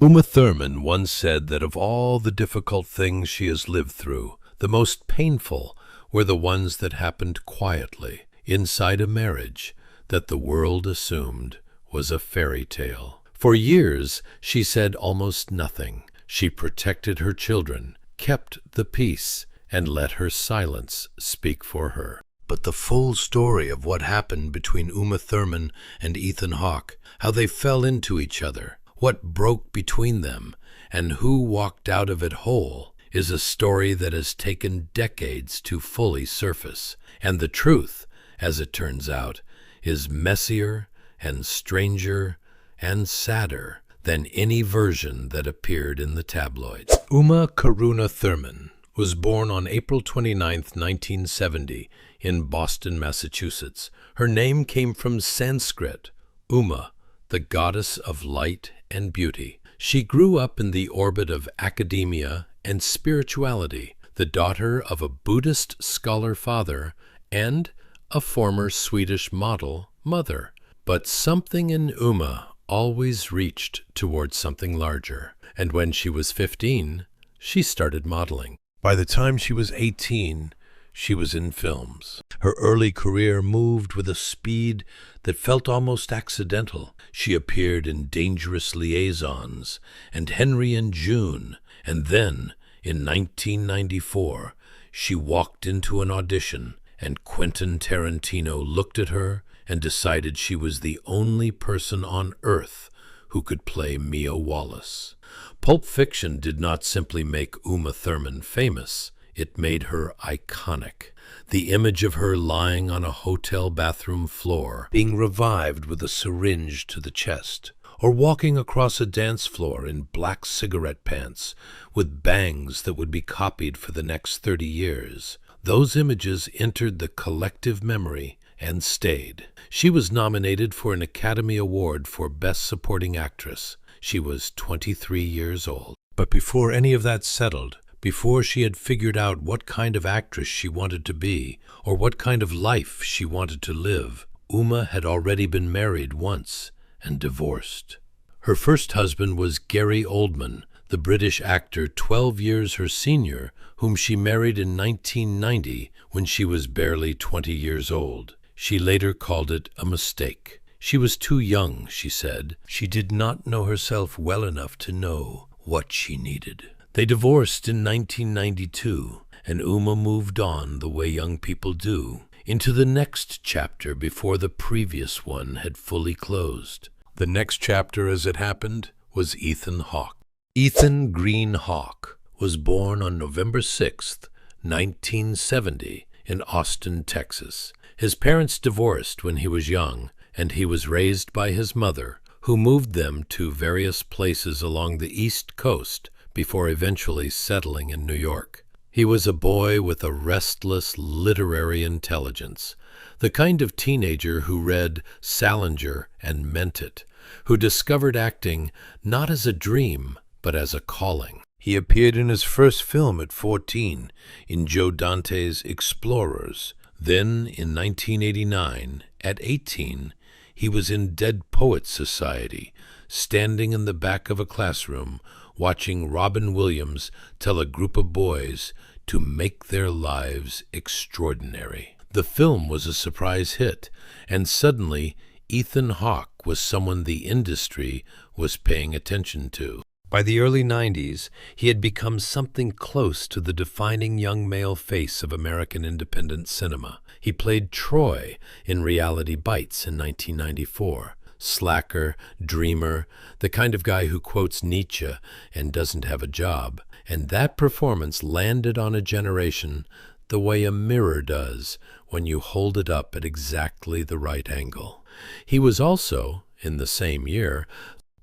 Uma Thurman once said that of all the difficult things she has lived through, the most painful were the ones that happened quietly, inside a marriage that the world assumed was a fairy tale. For years, she said almost nothing. She protected her children, kept the peace, and let her silence speak for her. But the full story of what happened between Uma Thurman and Ethan Hawke, how they fell into each other, what broke between them, and who walked out of it whole, is a story that has taken decades to fully surface. And the truth, as it turns out, is messier and stranger and sadder than any version that appeared in the tabloids. Uma Karuna Thurman was born on April 29, 1970, in Boston, Massachusetts. Her name came from Sanskrit, Uma, the goddess of light and beauty. She grew up in the orbit of academia and spirituality, the daughter of a Buddhist scholar father and a former Swedish model mother. But something in Uma always reached towards something larger, and when she was 15, she started modeling. By the time she was 18, she was in films. Her early career moved with a speed that felt almost accidental. She appeared in Dangerous Liaisons and Henry and June, and then, in 1994, she walked into an audition, and Quentin Tarantino looked at her and decided she was the only person on Earth who could play Mia Wallace. Pulp Fiction did not simply make Uma Thurman famous, it made her iconic. The image of her lying on a hotel bathroom floor, being revived with a syringe to the chest, or walking across a dance floor in black cigarette pants with bangs that would be copied for the next 30 years. Those images entered the collective memory and stayed. She was nominated for an Academy Award for Best Supporting Actress. She was 23 years old. But before any of that settled, before she had figured out what kind of actress she wanted to be, or what kind of life she wanted to live, Uma had already been married once and divorced. Her first husband was Gary Oldman, the British actor 12 years her senior, whom she married in 1990 when she was barely 20 years old. She later called it a mistake. She was too young, she said. She did not know herself well enough to know what she needed. They divorced in 1992, and Uma moved on the way young people do, into the next chapter before the previous one had fully closed. The next chapter, as it happened, was Ethan Hawke. Ethan Green Hawke was born on November 6, 1970, in Austin, Texas. His parents divorced when he was young, and he was raised by his mother, who moved them to various places along the East Coast before eventually settling in New York. He was a boy with a restless literary intelligence, the kind of teenager who read Salinger and meant it, who discovered acting not as a dream, but as a calling. He appeared in his first film at 14, in Joe Dante's Explorers. Then, in 1989, at 18, he was in Dead Poets Society, standing in the back of a classroom, watching Robin Williams tell a group of boys to make their lives extraordinary. The film was a surprise hit, and suddenly Ethan Hawke was someone the industry was paying attention to. By the early 90s, he had become something close to the defining young male face of American independent cinema. He played Troy in Reality Bites in 1994. Slacker, dreamer, the kind of guy who quotes Nietzsche and doesn't have a job. And that performance landed on a generation the way a mirror does when you hold it up at exactly the right angle. He was also, in the same year,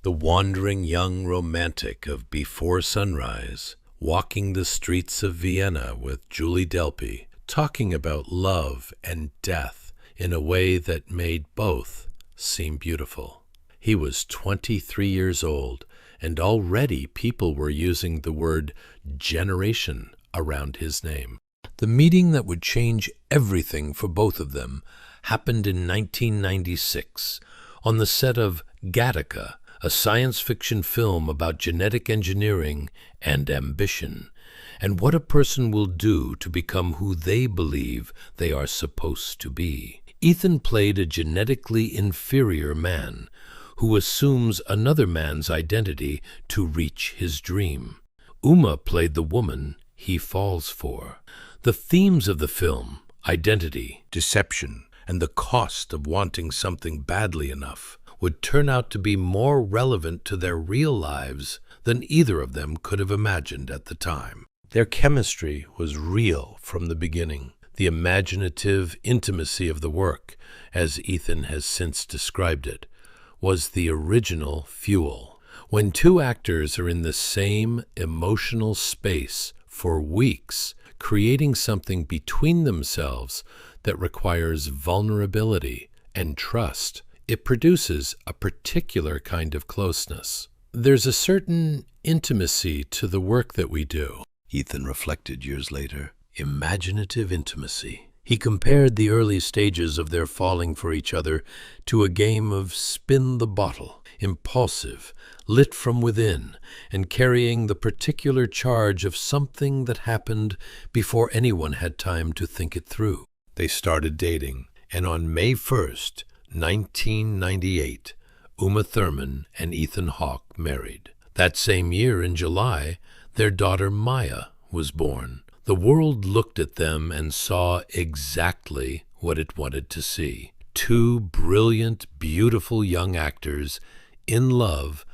the wandering young romantic of Before Sunrise, walking the streets of Vienna with Julie Delpy, talking about love and death in a way that made both seem beautiful. He was 23 years old, and already people were using the word generation around his name. The meeting that would change everything for both of them happened in 1996 on the set of Gattaca, a science fiction film about genetic engineering and ambition, and what a person will do to become who they believe they are supposed to be. Ethan played a genetically inferior man who assumes another man's identity to reach his dream. Uma played the woman he falls for. The themes of the film, identity, deception, and the cost of wanting something badly enough, would turn out to be more relevant to their real lives than either of them could have imagined at the time. Their chemistry was real from the beginning. The imaginative intimacy of the work, as Ethan has since described it, was the original fuel. When two actors are in the same emotional space for weeks, creating something between themselves that requires vulnerability and trust, it produces a particular kind of closeness. There's a certain intimacy to the work that we do, Ethan reflected years later. Imaginative intimacy. He compared the early stages of their falling for each other to a game of spin the bottle, impulsive, lit from within, and carrying the particular charge of something that happened before anyone had time to think it through. They started dating, and on May 1st, 1998, Uma Thurman and Ethan Hawke married. That same year, in July, their daughter Maya was born. The world looked at them and saw exactly what it wanted to see. Two brilliant, beautiful young actors in love,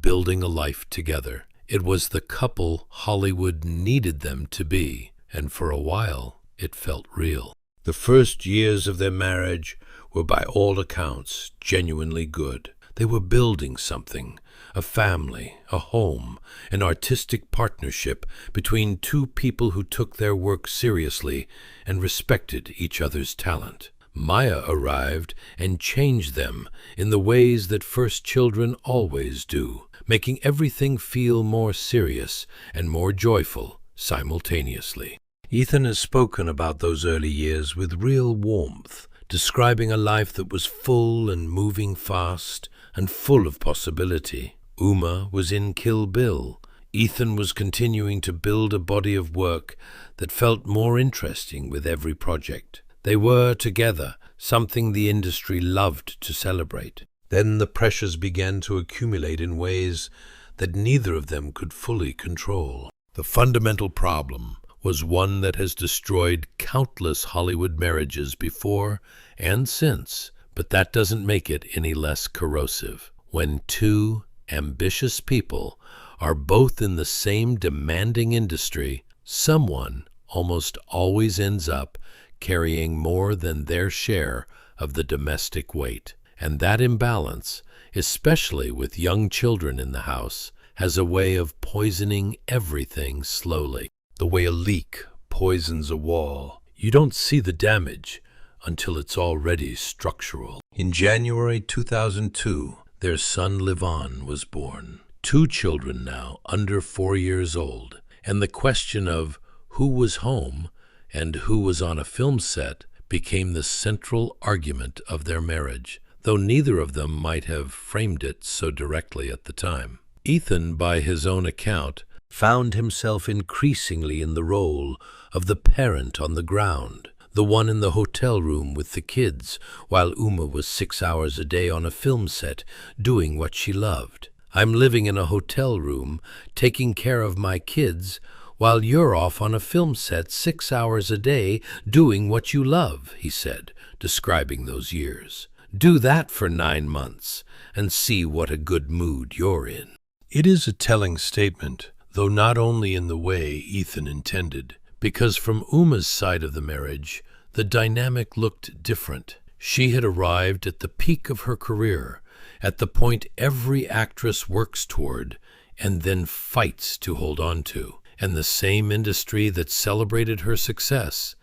building a life together. It was the couple Hollywood needed them to be, and for a while, it felt real. The first years of their marriage were by all accounts genuinely good. They were building something, a family, a home, an artistic partnership between two people who took their work seriously and respected each other's talent. Maya arrived and changed them in the ways that first children always do, making everything feel more serious and more joyful simultaneously. Ethan has spoken about those early years with real warmth, describing a life that was full and moving fast and full of possibility. Uma was in Kill Bill. Ethan was continuing to build a body of work that felt more interesting with every project. They were together, something the industry loved to celebrate. Then the pressures began to accumulate in ways that neither of them could fully control. The fundamental problem was one that has destroyed countless Hollywood marriages before and since, but that doesn't make it any less corrosive. When two ambitious people are both in the same demanding industry, someone almost always ends up carrying more than their share of the domestic weight. And that imbalance, especially with young children in the house, has a way of poisoning everything slowly. The way a leak poisons a wall. You don't see the damage until it's already structural. In January 2002, their son Livon was born. Two children now, under 4 years old, and the question of who was home and who was on a film set became the central argument of their marriage, though neither of them might have framed it so directly at the time. Ethan, by his own account, found himself increasingly in the role of the parent on the ground, the one in the hotel room with the kids, while Uma was 6 hours a day on a film set doing what she loved. I'm living in a hotel room, taking care of my kids, while you're off on a film set 6 hours a day doing what you love, he said, describing those years. Do that for 9 months and see what a good mood you're in. It is a telling statement, though not only in the way Ethan intended, because from Uma's side of the marriage, the dynamic looked different. She had arrived at the peak of her career, at the point every actress works toward and then fights to hold on to. And the same industry that celebrated her success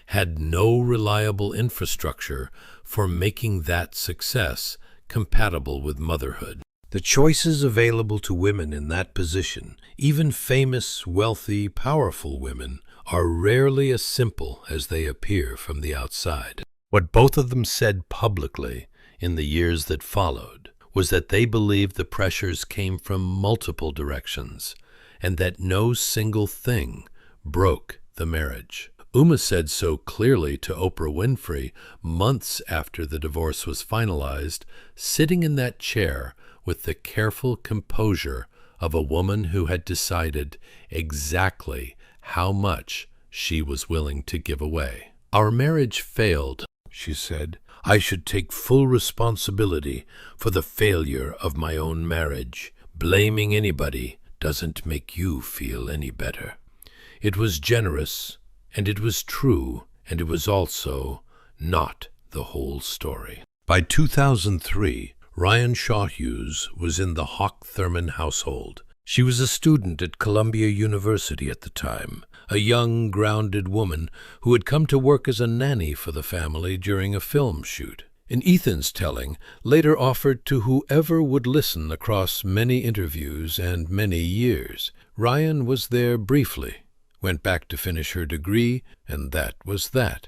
had no reliable infrastructure for making that success compatible with motherhood. The choices available to women in that position, even famous, wealthy, powerful women, are rarely as simple as they appear from the outside. What both of them said publicly in the years that followed was that they believed the pressures came from multiple directions, and that no single thing broke the marriage. Uma said so clearly to Oprah Winfrey months after the divorce was finalized, sitting in that chair with the careful composure of a woman who had decided exactly how much she was willing to give away. "Our marriage failed," she said. "I should take full responsibility for the failure of my own marriage. Blaming anybody doesn't make you feel any better. It was generous, and it was true, and it was also not the whole story." By 2003, Ryan Shaw Hughes was in the Hawke-Thurman household. She was a student at Columbia University at the time, a young, grounded woman who had come to work as a nanny for the family during a film shoot. In Ethan's telling, later offered to whoever would listen across many interviews and many years. Ryan was there briefly, went back to finish her degree, and that was that.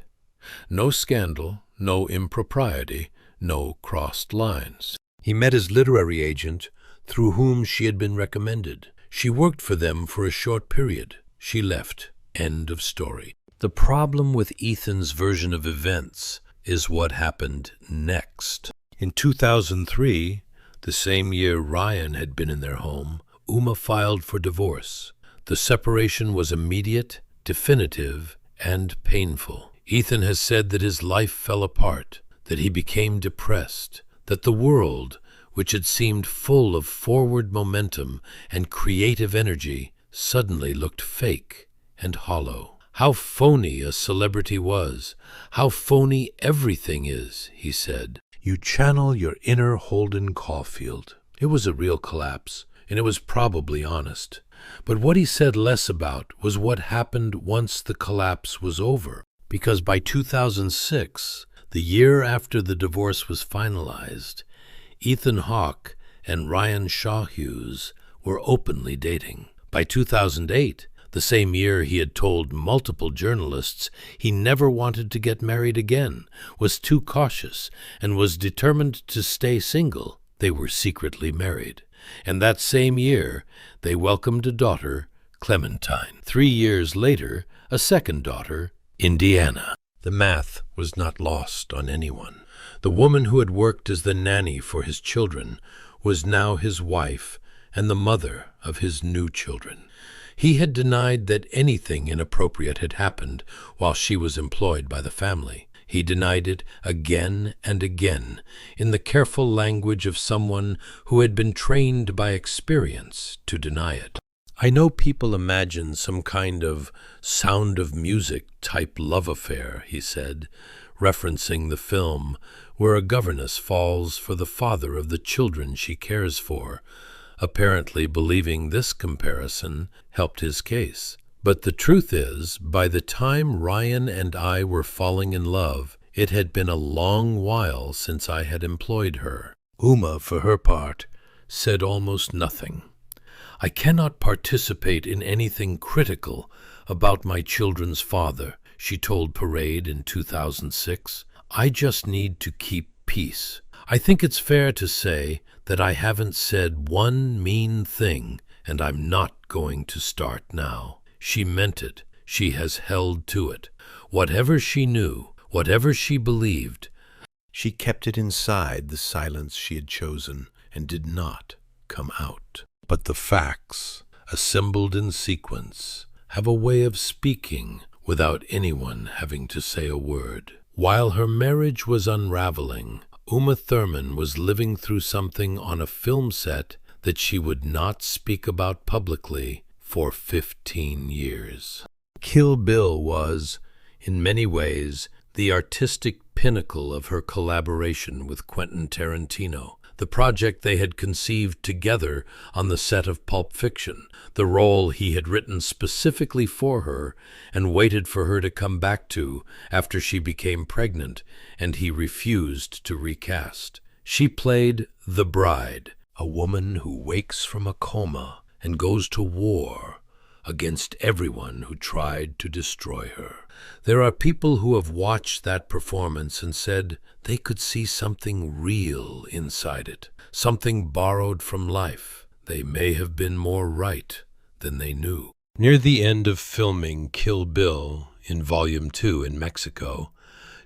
No scandal, no impropriety, no crossed lines. He met his literary agent, through whom she had been recommended. She worked for them for a short period. She left. End of story. The problem with Ethan's version of events is what happened next. In 2003, the same year Ryan had been in their home, Uma filed for divorce. The separation was immediate, definitive, and painful. Ethan has said that his life fell apart, that he became depressed, that the world, which had seemed full of forward momentum and creative energy, suddenly looked fake and hollow. How phony a celebrity was, how phony everything is, he said. You channel your inner Holden Caulfield. It was a real collapse, and it was probably honest. But what he said less about was what happened once the collapse was over, because by 2006, the year after the divorce was finalized, Ethan Hawke and Ryan Shaw Hughes were openly dating. By 2008, the same year he had told multiple journalists he never wanted to get married again, was too cautious, and was determined to stay single, they were secretly married. And that same year, they welcomed a daughter, Clementine. 3 years later, a second daughter, Indiana. The math was not lost on anyone. The woman who had worked as the nanny for his children was now his wife and the mother of his new children. He had denied that anything inappropriate had happened while she was employed by the family. He denied it again and again, in the careful language of someone who had been trained by experience to deny it. I know people imagine some kind of Sound of Music type love affair, he said, referencing the film where a governess falls for the father of the children she cares for, apparently believing this comparison helped his case. But the truth is, by the time Ryan and I were falling in love, it had been a long while since I had employed her. Uma, for her part, said almost nothing. I cannot participate in anything critical about my children's father, she told Parade in 2006. I just need to keep peace. I think it's fair to say that I haven't said one mean thing, and I'm not going to start now. She meant it. She has held to it. Whatever she knew, whatever she believed, she kept it inside the silence she had chosen and did not come out. But the facts, assembled in sequence, have a way of speaking without anyone having to say a word. While her marriage was unraveling, Uma Thurman was living through something on a film set that she would not speak about publicly for 15 years. Kill Bill was, in many ways, the artistic pinnacle of her collaboration with Quentin Tarantino, the project they had conceived together on the set of Pulp Fiction, the role he had written specifically for her and waited for her to come back to after she became pregnant and he refused to recast. She played the bride, a woman who wakes from a coma and goes to war against everyone who tried to destroy her. There are people who have watched that performance and said they could see something real inside it, something borrowed from life. They may have been more right than they knew. Near the end of filming Kill Bill in Volume 2 in Mexico,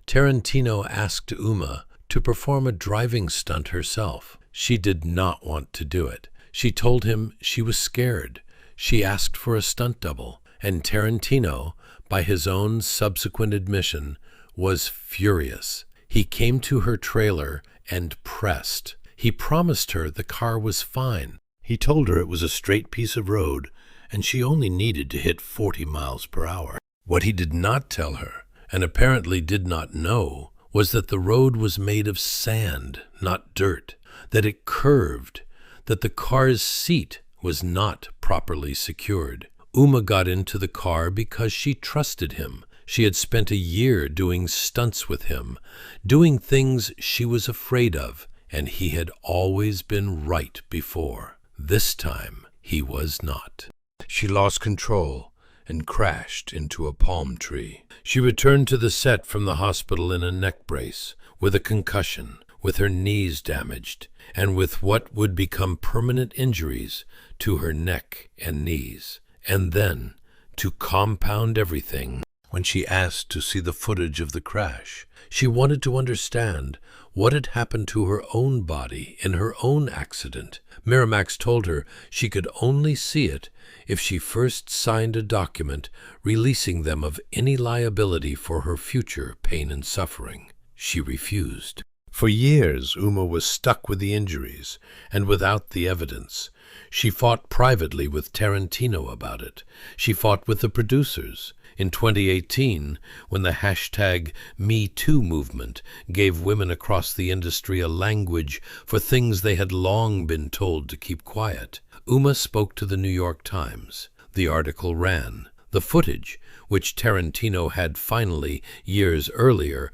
Tarantino asked Uma to perform a driving stunt herself. She did not want to do it. She told him she was scared. She asked for a stunt double, and Tarantino, by his own subsequent admission, was furious. He came to her trailer and pressed. He promised her the car was fine. He told her it was a straight piece of road, and she only needed to hit 40 miles per hour. What he did not tell her, and apparently did not know, was that the road was made of sand, not dirt, that it curved, that the car's seat was not properly secured. Uma got into the car because she trusted him. She had spent a year doing stunts with him, doing things she was afraid of, and he had always been right before. This time, he was not. She lost control and crashed into a palm tree. She returned to the set from the hospital in a neck brace, with a concussion, with her knees damaged, and with what would become permanent injuries to her neck and knees. And then, to compound everything, when she asked to see the footage of the crash, she wanted to understand what had happened to her own body in her own accident. Miramax told her she could only see it if she first signed a document releasing them of any liability for her future pain and suffering. She refused. For years, Uma was stuck with the injuries and without the evidence. She fought privately with Tarantino about it. She fought with the producers. In 2018, when the hashtag #MeToo movement gave women across the industry a language for things they had long been told to keep quiet, Uma spoke to the New York Times. The article ran. The footage, which Tarantino had finally, years earlier,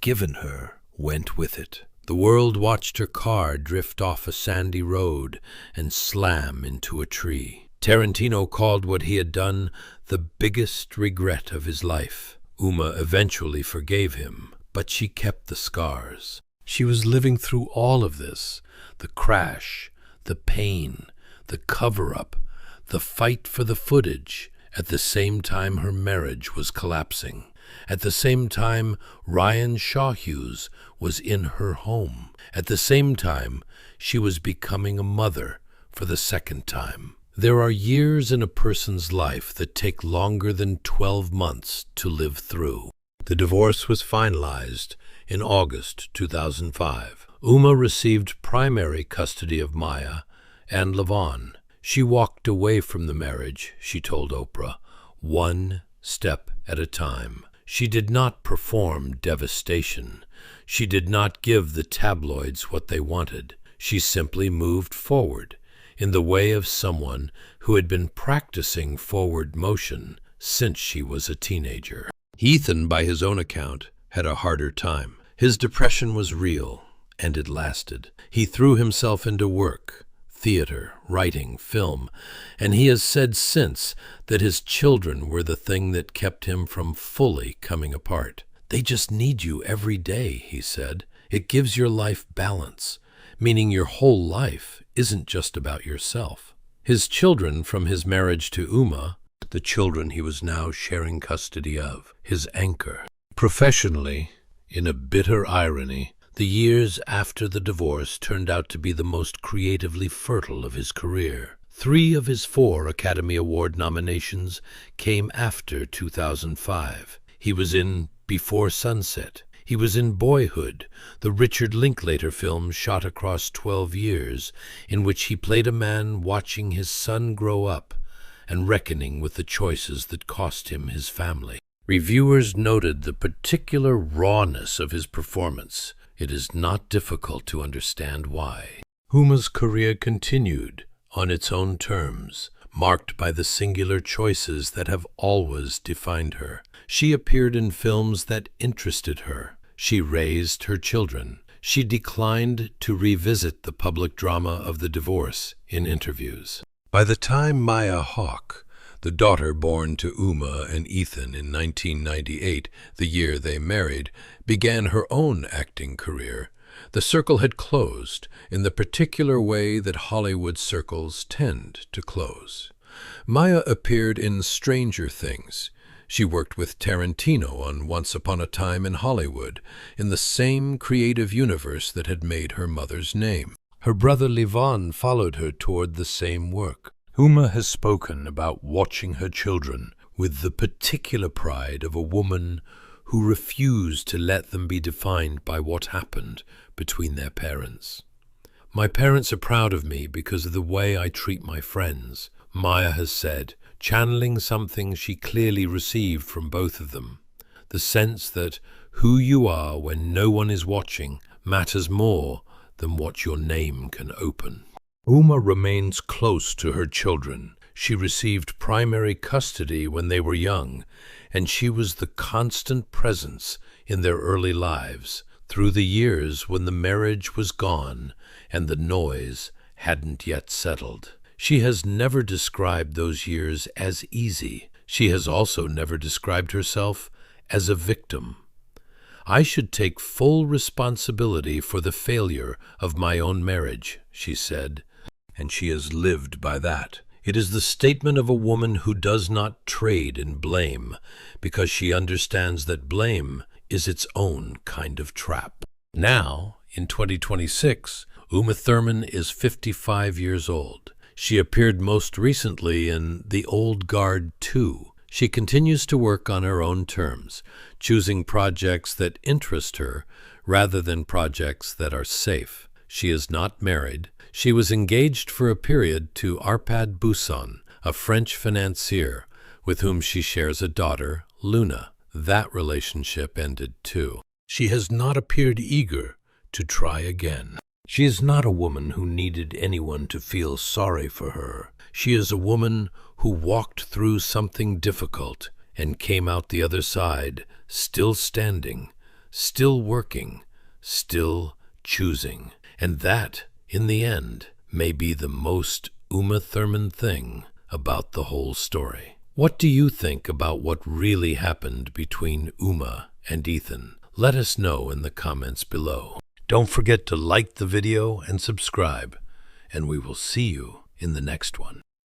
given her, went with it. The world watched her car drift off a sandy road and slam into a tree. Tarantino called what he had done the biggest regret of his life. Uma eventually forgave him, but she kept the scars. She was living through all of this, the crash, the pain, the cover-up, the fight for the footage. At the same time her marriage was collapsing. At the same time, Ryan Shawhughes was in her home. At the same time, she was becoming a mother for the second time. There are years in a person's life that take longer than 12 months to live through. The divorce was finalized in August 2005. Uma received primary custody of Maya and Levon. She walked away from the marriage, she told Oprah, one step at a time. She did not perform devastation. She did not give the tabloids what they wanted. She simply moved forward in the way of someone who had been practicing forward motion since she was a teenager. Ethan, by his own account, had a harder time. His depression was real, and it lasted. He threw himself into work, theater, writing, film, and he has said since that his children were the thing that kept him from fully coming apart. They just need you every day, he said. It gives your life balance, meaning your whole life isn't just about yourself. His children from his marriage to Uma, the children he was now sharing custody of, his anchor. Professionally, in a bitter irony, the years after the divorce turned out to be the most creatively fertile of his career. 3 of his 4 Academy Award nominations came after 2005. He was in Before Sunset. He was in Boyhood, the Richard Linklater film shot across 12 years, in which he played a man watching his son grow up and reckoning with the choices that cost him his family. Reviewers noted the particular rawness of his performance. It is not difficult to understand why. Uma's career continued on its own terms, marked by the singular choices that have always defined her. She appeared in films that interested her. She raised her children. She declined to revisit the public drama of the divorce in interviews. By the time Maya Hawke, The daughter born to Uma and Ethan in 1998, the year they married, began her own acting career. The circle had closed in the particular way that Hollywood circles tend to close. Maya appeared in Stranger Things. She worked with Tarantino on Once Upon a Time in Hollywood, in the same creative universe that had made her mother's name. Her brother Levon followed her toward the same work. Uma has spoken about watching her children with the particular pride of a woman who refused to let them be defined by what happened between their parents. My parents are proud of me because of the way I treat my friends, Maya has said, channeling something she clearly received from both of them. The sense that who you are when no one is watching matters more than what your name can open. Uma remains close to her children. She received primary custody when they were young, and she was the constant presence in their early lives, through the years when the marriage was gone and the noise hadn't yet settled. She has never described those years as easy. She has also never described herself as a victim. I should take full responsibility for the failure of my own marriage, she said, and she has lived by that. It is the statement of a woman who does not trade in blame, because she understands that blame is its own kind of trap. Now, in 2026, Uma Thurman is 55 years old. She appeared most recently in The Old Guard 2. She continues to work on her own terms, choosing projects that interest her rather than projects that are safe. She is not married. She was engaged for a period to Arpad Busson, a French financier, with whom she shares a daughter, Luna. That relationship ended too. She has not appeared eager to try again. She is not a woman who needed anyone to feel sorry for her. She is a woman who walked through something difficult and came out the other side, still standing, still working, still choosing. And that, in the end, may be the most Uma Thurman thing about the whole story. What do you think about what really happened between Uma and Ethan? Let us know in the comments below. Don't forget to like the video and subscribe, and we will see you in the next one.